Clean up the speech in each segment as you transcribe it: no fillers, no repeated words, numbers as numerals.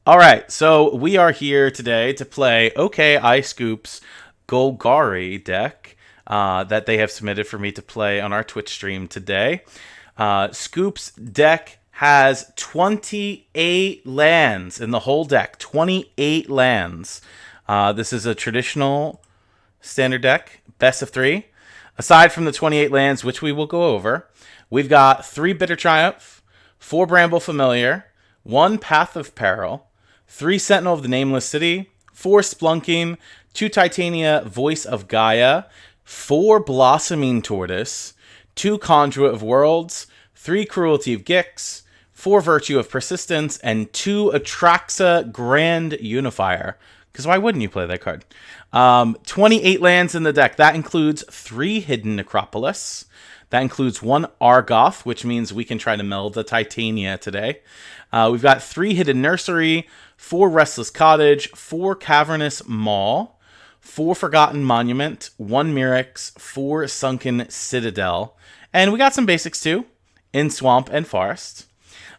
All right, so we are here today to play OkIScoop's Golgari deck that they have submitted for me to play on our Twitch stream today. Scoop's deck has 28 lands in the whole deck. 28 lands. This is a traditional standard deck, best of three. Aside from the 28 lands, which we will go over, we've got 3 Bitter Triumph, 4 Bramble Familiar, 1 Path of Peril, 3 Sentinel of the Nameless City, 4 Splunking, 2 Titania Voice of Gaia, 4 Blossoming Tortoise, 2 Conduit of Worlds, 3 Cruelty of Gix, 4 Virtue of Persistence, and 2 Atraxa Grand Unifier. Because why wouldn't you play that card? 28 lands in the deck. That includes 3 Hidden Necropolis. That includes 1 Argoth, which means we can try to meld the Titania today. We've got 3 Hidden Nursery, 4 Restless Cottage, 4 Cavernous Maw, 4 Forgotten Monument, 1 Mirrex, 4 Sunken Citadel. And we got some basics too, in Swamp and Forest.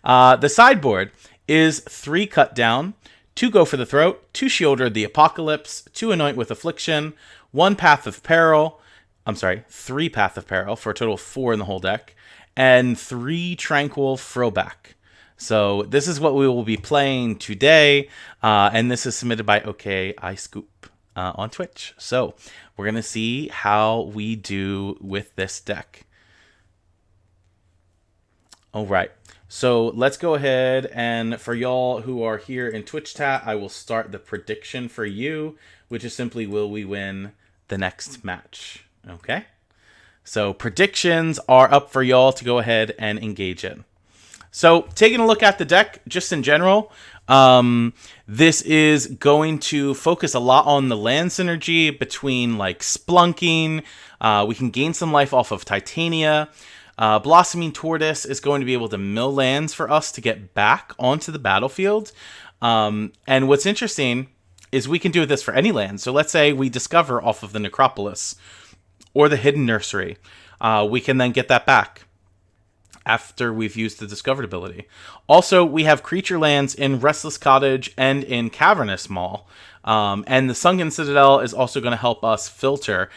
The sideboard is 3 Cut Down, 2 Go for the Throat, 2 Shielder the Apocalypse, 2 Anoint with Affliction, 1 Path of Peril, 3 Path of Peril for a total of 4 in the whole deck, and 3 Tranquil Throwback. So this is what we will be playing today, and this is submitted by OkIScoop on Twitch. So we're going to see how we do with this deck. All right. So let's go ahead, and for y'all who are here in Twitch chat, I will start the prediction for you, which is simply, will we win the next match? Okay? So predictions are up for y'all to go ahead and engage in. So taking a look at the deck, just in general, this is going to focus a lot on the land synergy between like Splunking. We can gain some life off of Titania. Blossoming Tortoise is going to be able to mill lands for us to get back onto the battlefield. And what's interesting is we can do this for any land. So let's say we discover off of the Necropolis or the Hidden Nursery. We can then get that back after we've used the discovered ability. Also, we have creature lands in Restless Cottage and in Cavernous Maw. And the Sunken Citadel is also going to help us filter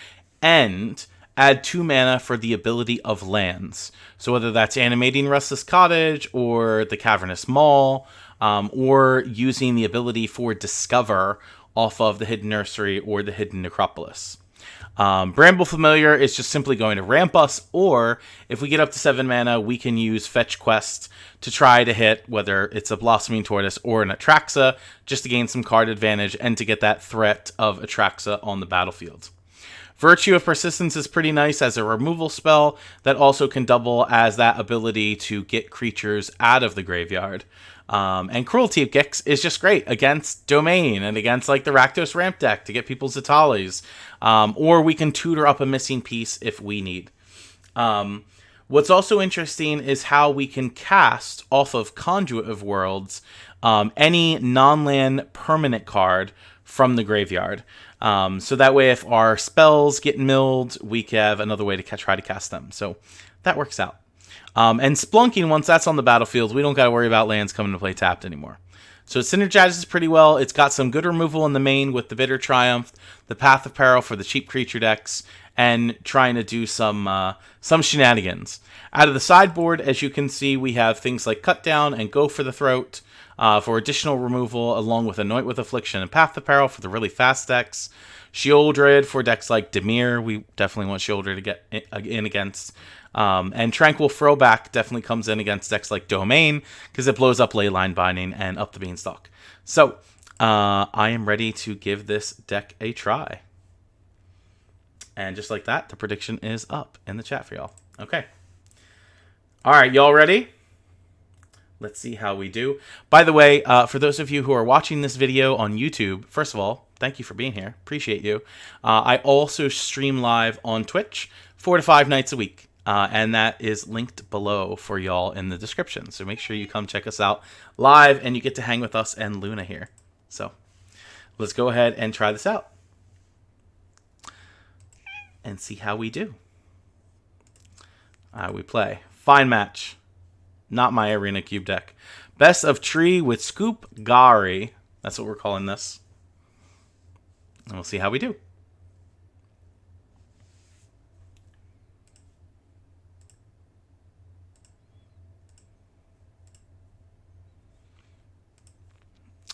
and add 2 mana for the ability of lands. So whether that's animating Restless Cottage or the Cavernous Maw, or using the ability for Discover off of the Hidden Nursery or the Hidden Necropolis. Bramble Familiar is just simply going to ramp us, or if we get up to 7 mana, we can use Fetch Quest to try to hit, whether it's a Blossoming Tortoise or an Atraxa, just to gain some card advantage and to get that threat of Atraxa on the battlefield. Virtue of Persistence is pretty nice as a removal spell that also can double as that ability to get creatures out of the graveyard. And Cruelty of Gix is just great against Domain and against like the Rakdos ramp deck to get people's Zetalis. Or we can tutor up a missing piece if we need. What's also interesting is how we can cast off of Conduit of Worlds any non-land permanent card from the graveyard. So that way if our spells get milled, we can have another way to try to cast them. So that works out. And Splunking, once that's on the battlefield, we don't got to worry about lands coming to play tapped anymore. So it synergizes pretty well. It's got some good removal in the main with the Bitter Triumph, the Path of Peril for the cheap creature decks, and trying to do some shenanigans. Out of the sideboard, as you can see, we have things like Cut Down and Go for the Throat for additional removal, along with Anoint with Affliction and Path of Peril for the really fast decks. Shieldred for decks like Dimir. We definitely want Shieldred to get in against. And Tranquil Throwback definitely comes in against decks like Domain because it blows up Leyline Binding and up the Beanstalk. So I am ready to give this deck a try. And just like that, the prediction is up in the chat for y'all. Okay. All right, y'all ready? Let's see how we do. By the way, for those of you who are watching this video on YouTube, first of all, thank you for being here. Appreciate you. I also stream live on Twitch 4 to 5 nights a week. And that is linked below for y'all in the description. So make sure you come check us out live and you get to hang with us and Luna here. So let's go ahead and try this out and see how we do. We play Fine Match. Not my Arena Cube deck. Best of tree with Golgari. That's what we're calling this. And we'll see how we do.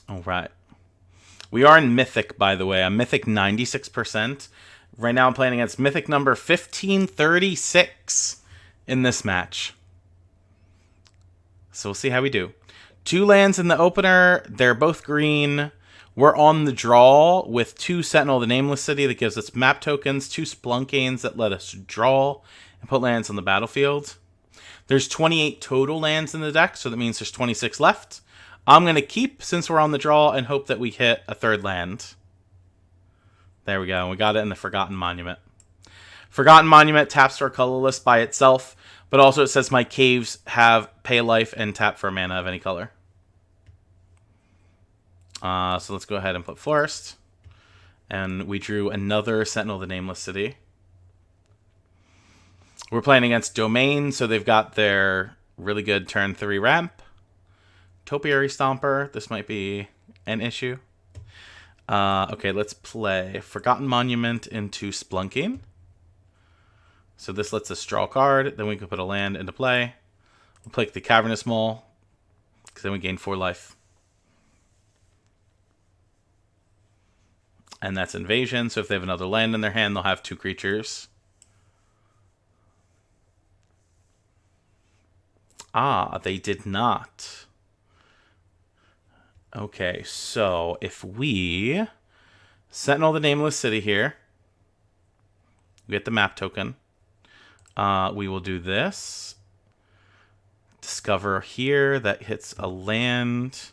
All right. We are in Mythic, by the way. I'm Mythic 96%. Right now I'm playing against Mythic number 1536 in this match. So we'll see how we do. 2 lands in the opener. They're both green. We're on the draw with 2 Sentinel of the Nameless City that gives us map tokens, 2 Splunkgains that let us draw and put lands on the battlefield. There's 28 total lands in the deck, so that means there's 26 left. I'm going to keep since we're on the draw and hope that we hit a 3rd land. There we go. We got it in the Forgotten Monument. Forgotten Monument taps for a colorless by itself, but also it says my caves have pay life and tap for a mana of any color. So let's go ahead and put Florist. And we drew another Sentinel of the Nameless City. We're playing against Domain, so they've got their really good turn 3 ramp. Topiary Stomper. This might be an issue. Okay, let's play Forgotten Monument into Splunking. So this lets us draw a card. Then we can put a land into play. We'll play the Cavernous Mole, because then we gain 4 life. And that's Invasion, so if they have another land in their hand, they'll have 2 creatures. Ah, they did not. Okay, so if we Sentinel the Nameless City here, we get the map token. We will do this. Discover here, that hits a land.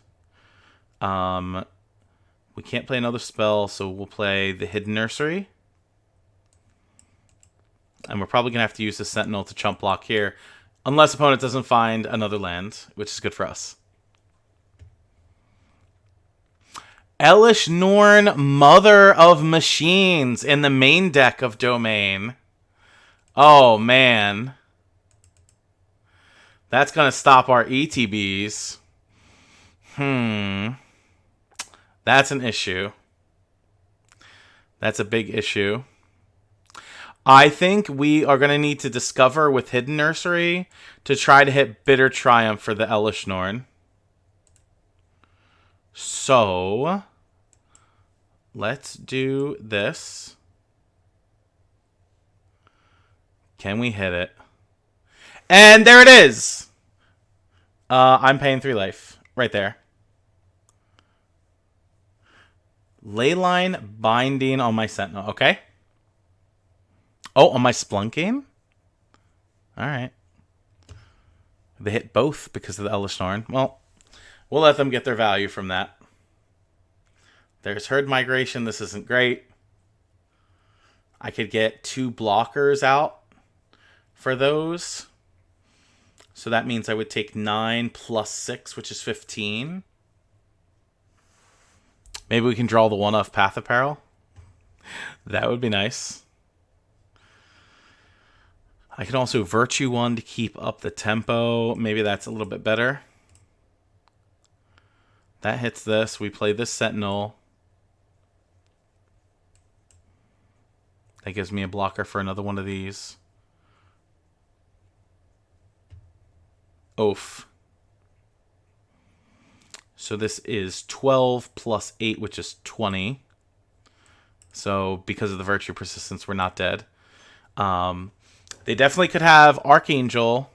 We can't play another spell, so we'll play the Hidden Nursery. And we're probably going to have to use the Sentinel to chump block here, unless opponent doesn't find another land, which is good for us. Elesh Norn, Mother of Machines, in the main deck of Domain. Oh, man. That's going to stop our ETBs. That's an issue. That's a big issue. I think we are going to need to discover with Hidden Nursery to try to hit Bitter Triumph for the Elesh Norn. So let's do this. Can we hit it? And there it is! I'm paying 3 life. Right there. Leyline Binding on my Sentinel. Okay. Oh, on my Splunking? Alright. They hit both because of the Elesh Norn. Well, we'll let them get their value from that. There's Herd Migration. This isn't great. I could get 2 blockers out for those. So that means I would take 9 plus 6, which is 15. Maybe we can draw the 1-off Path of Peril. That would be nice. I can also Virtue 1 to keep up the tempo. Maybe that's a little bit better. That hits this. We play this Sentinel. That gives me a blocker for another one of these. Oof. So this is 12 plus 8, which is 20. So because of the Virtue Persistence, we're not dead. They definitely could have Archangel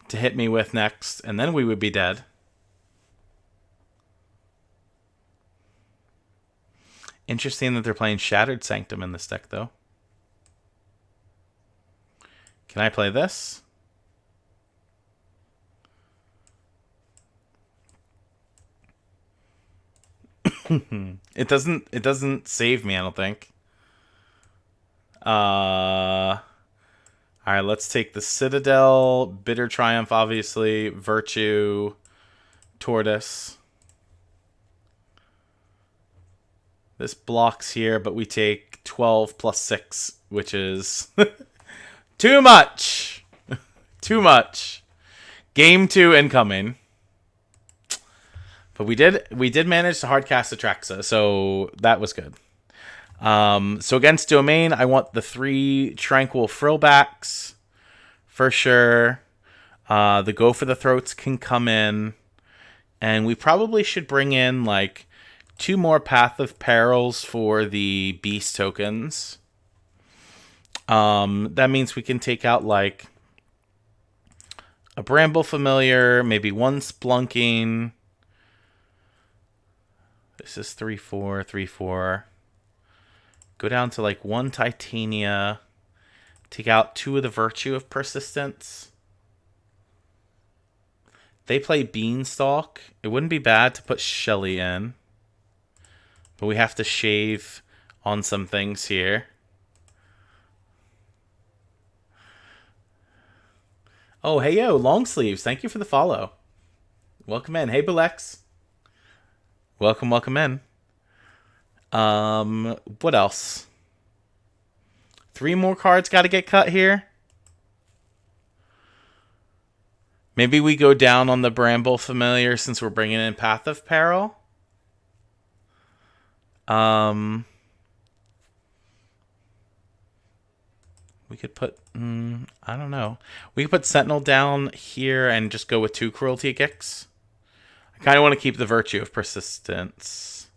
to hit me with next, and then we would be dead. Interesting that they're playing Shattered Sanctum in this deck, though. Can I play this? It doesn't save me, I don't think. Alright, let's take the Citadel, Bitter Triumph, obviously, Virtue, Tortoise. This blocks here, but we take 12 plus 6, which is too much. Too much. Game 2 incoming. But we did manage to hardcast Atraxa, so that was good. So against Domain, I want the 3 Tranquil Frillbacks for sure. The Go for the Throats can come in. And we probably should bring in, like, 2 more Path of Perils for the Beast tokens. That means we can take out, like, a Bramble Familiar, maybe 1 Splunking. This is 3/4, 3/4. Go down to, like, 1 Titania. Take out 2 of the Virtue of Persistence. They play Beanstalk. It wouldn't be bad to put Shelly in. But we have to shave on some things here. Oh, hey, yo, Long Sleeves. Thank you for the follow. Welcome in. Hey, Bulex. Welcome in. What else? 3 more cards got to get cut here. Maybe we go down on the Bramble Familiar since we're bringing in Path of Peril. We could put... I don't know. We could put Sentinel down here and just go with 2 Cruelty Kicks. I kind of want to keep the Virtue of Persistence.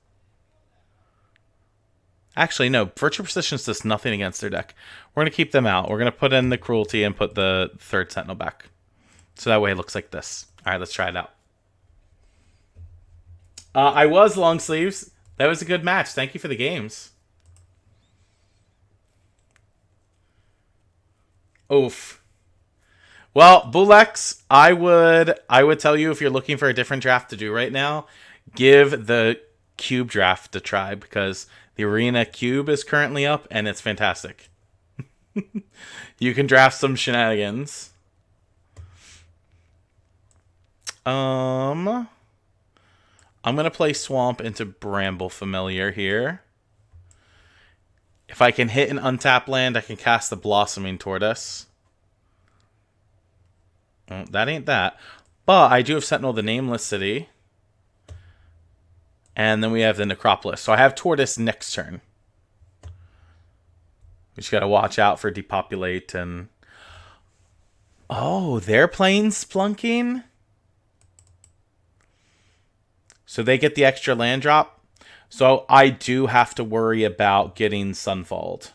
Actually, no. Virtue of Persistence does nothing against their deck. We're going to keep them out. We're going to put in the Cruelty and put the 3rd Sentinel back. So that way it looks like this. All right, let's try it out. I was Long Sleeves. That was a good match. Thank you for the games. Oof. Well, Bulex, I would tell you if you're looking for a different draft to do right now, give the Cube draft a try because the Arena Cube is currently up and it's fantastic. You can draft some shenanigans. I'm going to play Swamp into Bramble Familiar here. If I can hit an untap land, I can cast the Blossoming Tortoise. Well, that ain't that. But I do have Sentinel the Nameless City. And then we have the Necropolis. So I have Tortoise next turn. We just got to watch out for Depopulate and... Oh, they're playing Splunking? So they get the extra land drop. So I do have to worry about getting Sunfalled.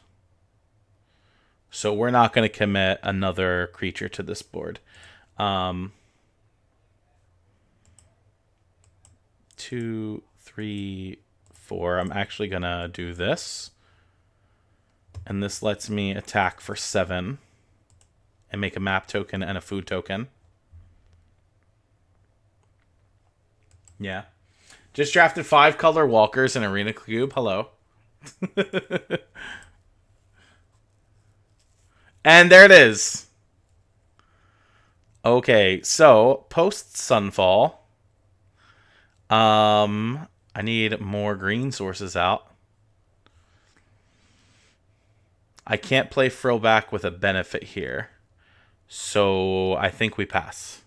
So we're not going to commit another creature to this board. 2, 3, 4. I'm actually going to do this. And this lets me attack for 7. And make a map token and a food token. Yeah. Just drafted 5 color walkers in Arena Cube. Hello. And there it is. Okay, so post Sunfall. I need more green sources out. I can't play Frillback with a benefit here. So I think we pass.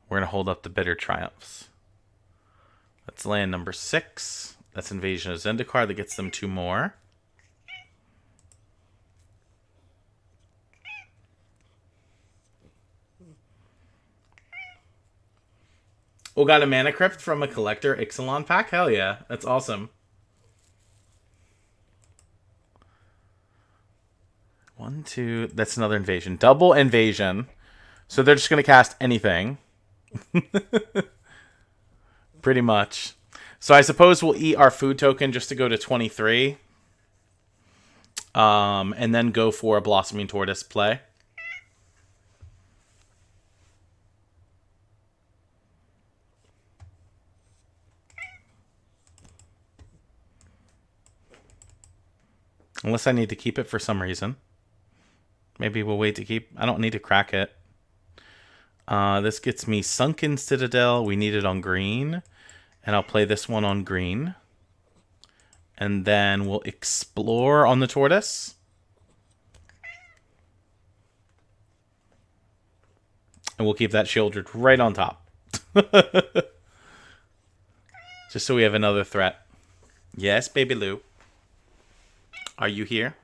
We're going to hold up the Bitter Triumphs. That's land number 6. That's Invasion of Zendikar. That gets them 2 more. Oh, got a Mana Crypt from a Collector Ixalan pack? Hell yeah. That's awesome. 1, 2. That's another invasion. Double invasion. So they're just going to cast anything. Pretty much. So I suppose we'll eat our food token just to go to 23. And then go for a Blossoming Tortoise play. Unless I need to keep it for some reason. Maybe we'll wait to keep... I don't need to crack it. This gets me Sunken Citadel. We need it on green. And I'll play this one on green. And then we'll explore on the Tortoise. And we'll keep that Shieldred right on top. Just so we have another threat. Yes, baby Lou. Are you here?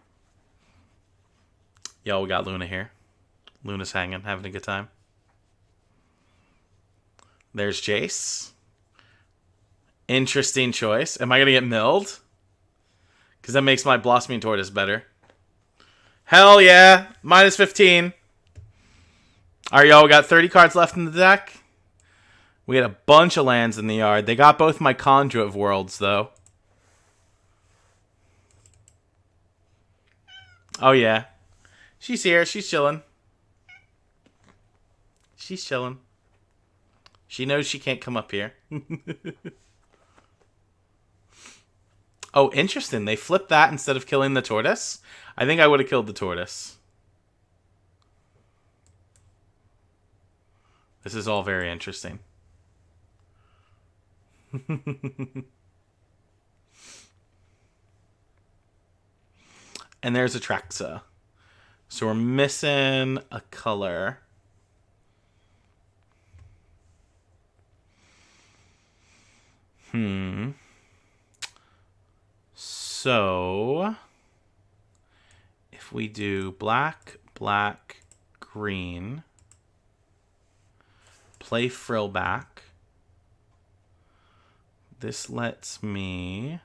Yo, we got Luna here. Luna's hanging, having a good time. There's Jace. Interesting choice. Am I going to get milled? Because that makes my Blossoming Tortoise better. Hell yeah. Minus 15. Alright, y'all. We got 30 cards left in the deck. We had a bunch of lands in the yard. They got both my Conduit of Worlds, though. Oh, yeah. She's here. She's chilling. She's chilling. She knows she can't come up here. Oh, interesting. They flipped that instead of killing the tortoise. I think I would have killed the tortoise. This is all very interesting. And there's Atraxa. So we're missing a color. So if we do black, black, green, play Frillback, this lets me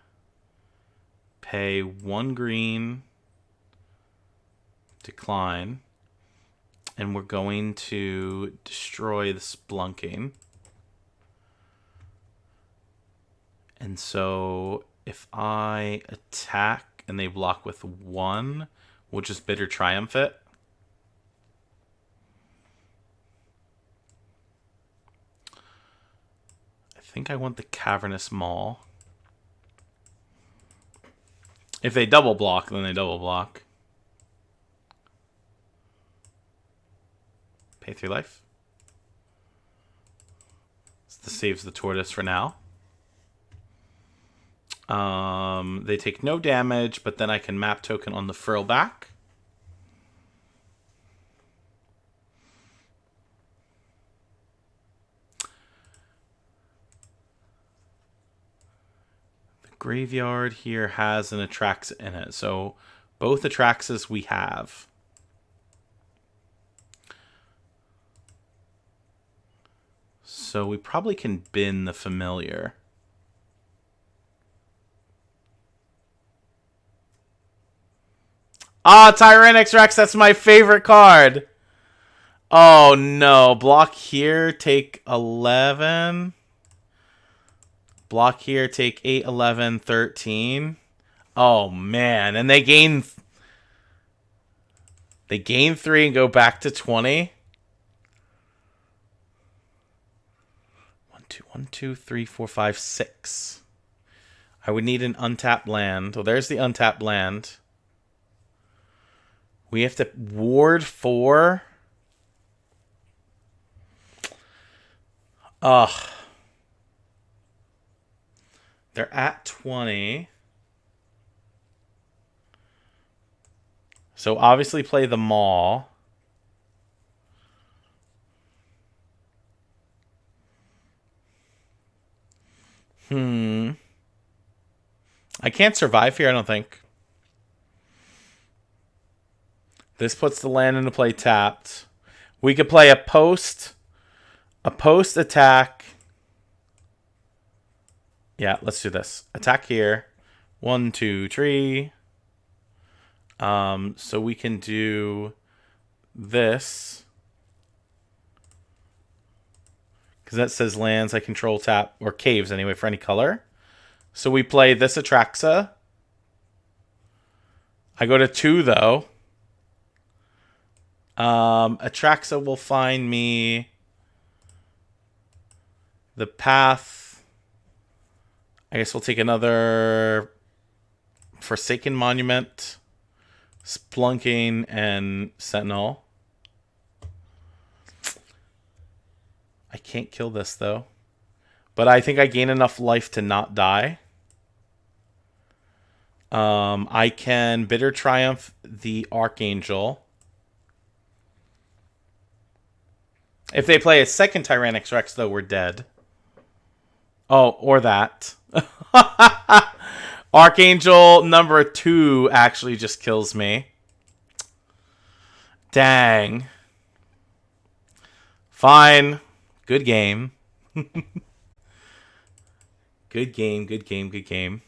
pay 1 green, decline, and we're going to destroy the Splunking. And so if I attack and they block with 1, we'll just Bitter Triumph it. I think I want the Cavernous Maw. If they double block, then they double block. Pay 3 life. This saves the tortoise for now. They take no damage, but then I can map token on the Frillback. The graveyard here has an Atraxa in it, so both Atraxas we have. So we probably can bin the Familiar. Ah, Tyrannix Rex, that's my favorite card. Oh no, block here, take 11. Block here, take 8, 11, 13. Oh man, and they gain 3 and go back to 20. 1, 2, 3, 4, 5, 6. I would need an untapped land. Well, there's the untapped land. We have to ward 4. Ugh. They're at 20. So obviously play the Maw. I can't survive here, I don't think. This puts the land into play tapped. We could play a post attack. Yeah, let's do this. Attack here. 1, 2, 3. So we can do this. Because that says lands I control tap, or caves anyway, for any color. So we play this Atraxa. I go to 2, though. Atraxa will find me the path. I guess we'll take another Forsaken Monument, Splunking, and Sentinel. I can't kill this, though. But I think I gain enough life to not die. I can Bitter Triumph the Archangel. If they play a second Tyrannix Rex, though, we're dead. Oh, or that. Archangel number 2 actually just kills me. Dang. Fine. Good game. Good game, good game, good game.